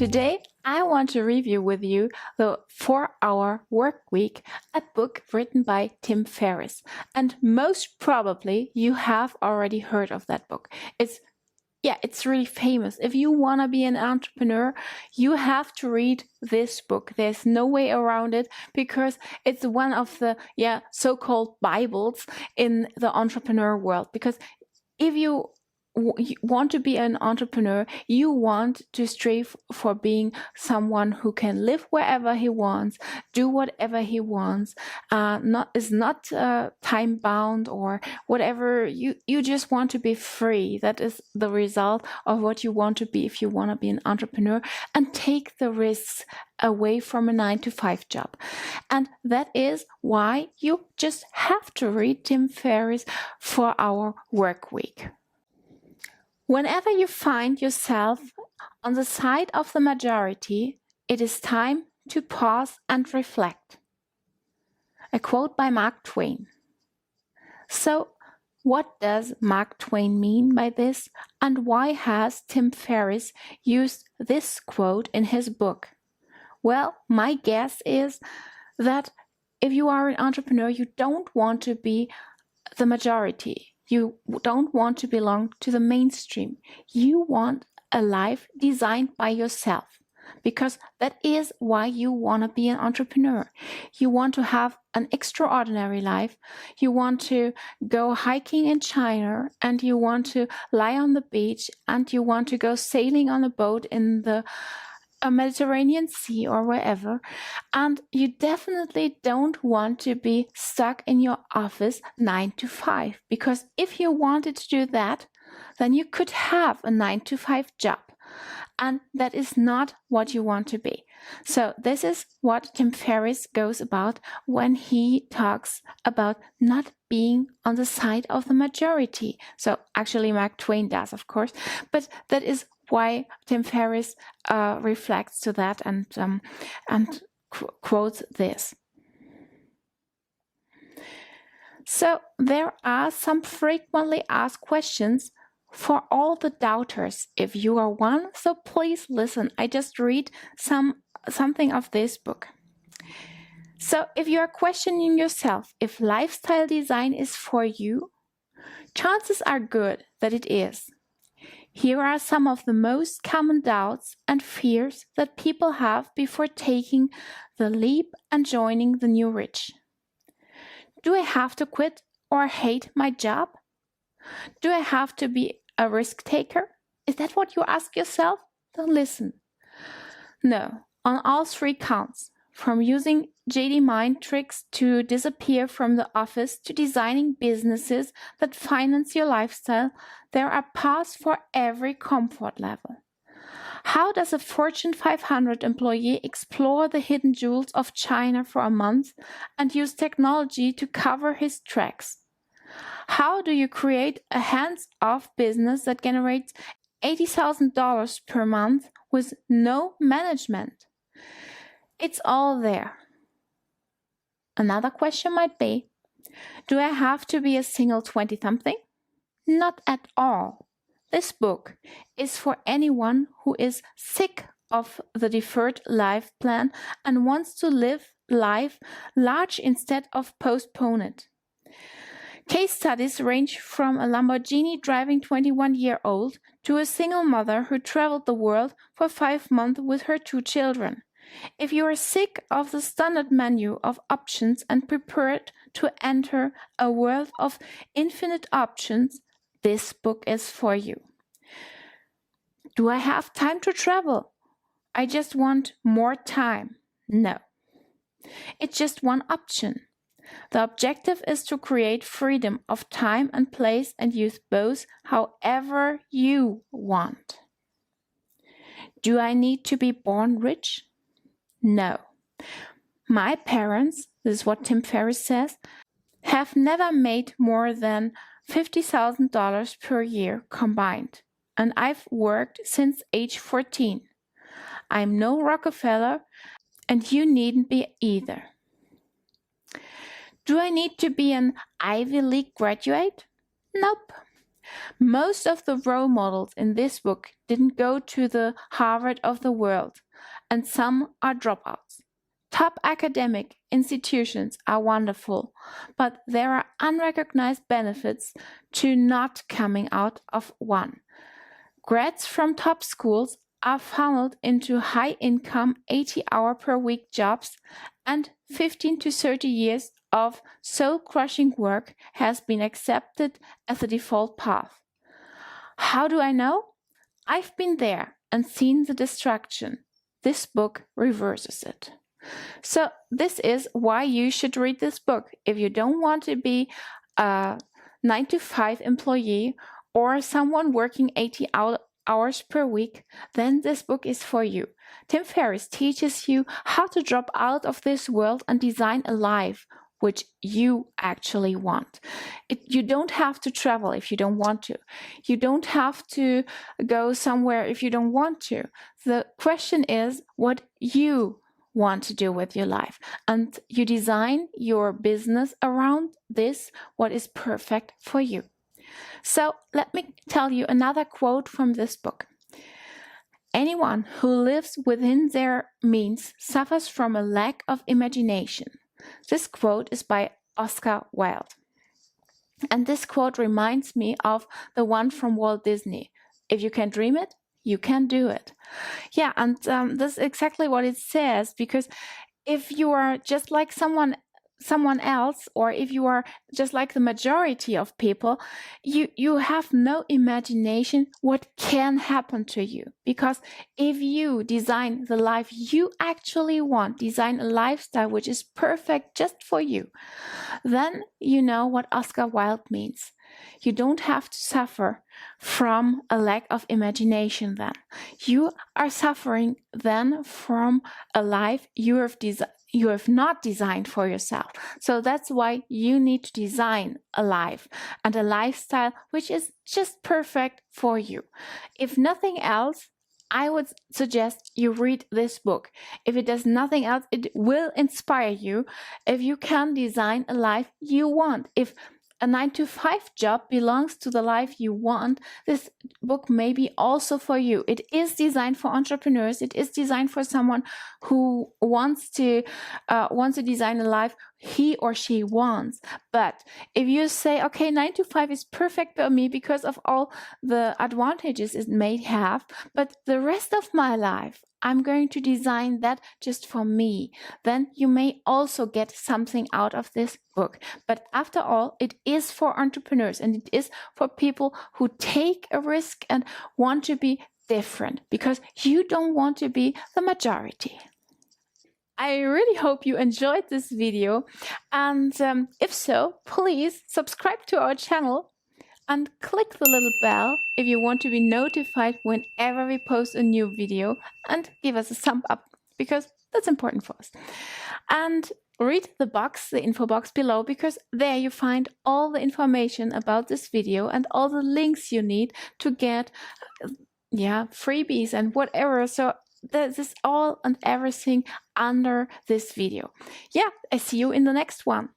Today, I want to review with you the 4-Hour Work Week, a book written by Tim Ferris. And most probably you have already heard of that book. It's really famous. If you want to be an entrepreneur, you have to read this book. There's no way around it because it's one of the so-called Bibles in the entrepreneur world. Because if you want to be an entrepreneur, you want to strive for being someone who can live wherever he wants, do whatever he wants, not time bound or whatever. You just want to be free. That is the result of what you want to be if you want to be an entrepreneur, and take the risks away from a 9-to-5 job. And that is why you just have to read Tim Ferris' 4-Hour Work Week. Whenever you find yourself on the side of the majority, it is time to pause and reflect. A quote by Mark Twain. So, what does Mark Twain mean by this, and why has Tim Ferris used this quote in his book? Well, my guess is that if you are an entrepreneur, you don't want to be the majority. You don't want to belong to the mainstream. You want a life designed by yourself, because that is why you want to be an entrepreneur. You want to have an extraordinary life. You want to go hiking in China, and you want to lie on the beach, and you want to go sailing on a boat in the Mediterranean Sea or wherever, and you definitely don't want to be stuck in your office 9-to-5, because if you wanted to do that, then you could have a 9-to-5 job, and that is not what you want to be. So this is what Tim Ferris goes about when he talks about not being on the side of the majority. So actually Mark Twain does, of course, but that is why Tim Ferris reflects to that and quotes this. So there are some frequently asked questions for all the doubters. If you are one, so please listen. I just read something of this book. So if you are questioning yourself if lifestyle design is for you, chances are good that it is. Here are some of the most common doubts and fears that people have before taking the leap and joining the new rich. Do I have to quit or hate my job? Do I have to be a risk taker? Is that what you ask yourself? Then listen. No, on all three counts, from using JD mind tricks to disappear from the office to designing businesses that finance your lifestyle, there are paths for every comfort level. How does a Fortune 500 employee explore the hidden jewels of China for a month and use technology to cover his tracks? How do you create a hands-off business that generates $80,000 per month with no management? It's all there. Another question might be, do I have to be a single 20-something? Not at all. This book is for anyone who is sick of the deferred life plan and wants to live life large instead of postpone it. Case studies range from a Lamborghini driving 21-year-old to a single mother who traveled the world for 5 months with her 2 children. If you are sick of the standard menu of options and prepared to enter a world of infinite options, this book is for you. Do I have time to travel? I just want more time. No. It's just one option. The objective is to create freedom of time and place and use both however you want. Do I need to be born rich? No. My parents, this is what Tim Ferris says, have never made more than $50,000 per year combined, and I've worked since age 14. I'm no Rockefeller, and you needn't be either. Do I need to be an Ivy League graduate? Nope. Most of the role models in this book didn't go to the Harvard of the world, and some are dropouts. Top academic institutions are wonderful, but there are unrecognized benefits to not coming out of one. Grads from top schools are funneled into high-income 80-hour-per-week jobs, and 15 to 30 years of soul-crushing work has been accepted as a default path. How do I know? I've been there and seen the destruction. This book reverses it. So this is why you should read this book. If you don't want to be a 9-to-5 employee or someone working 80 hours per week, then this book is for you. Tim Ferris teaches you how to drop out of this world and design a life which you actually want. You don't have to travel if you don't want to. You don't have to go somewhere if you don't want to. The question is what you want to do with your life, and you design your business around this, what is perfect for you. So let me tell you another quote from this book. Anyone who lives within their means suffers from a lack of imagination. This quote is by Oscar Wilde. And this quote reminds me of the one from Walt Disney. If you can dream it, you can do it. Yeah, and this is exactly what it says, because if you are just like someone else, or if you are just like the majority of people, you have no imagination what can happen to you. Because if you design the life you actually want, design a lifestyle which is perfect just for you, then you know what Oscar Wilde means. You don't have to suffer from a lack of imagination then. You are suffering then from a life you have not designed for yourself. So that's why you need to design a life and a lifestyle which is just perfect for you. If nothing else, I would suggest you read this book. If it does nothing else, it will inspire you if you can design a life you want. If a 9-to-5 job belongs to the life you want, this book may be also for you. It is designed for entrepreneurs. It is designed for someone who wants to design a life he or she wants. But if you say, okay, 9-to-5 is perfect for me because of all the advantages it may have, but the rest of my life, I'm going to design that just for me, then you may also get something out of this book. But after all, it is for entrepreneurs, and it is for people who take a risk and want to be different, because you don't want to be the majority. I really hope you enjoyed this video, and if so, please subscribe to our channel and click the little bell if you want to be notified whenever we post a new video, and give us a thumb up because that's important for us. And read the info box below, because there you find all the information about this video and all the links you need to get freebies and whatever. So this is all and everything under this video. Yeah, I see you in the next one.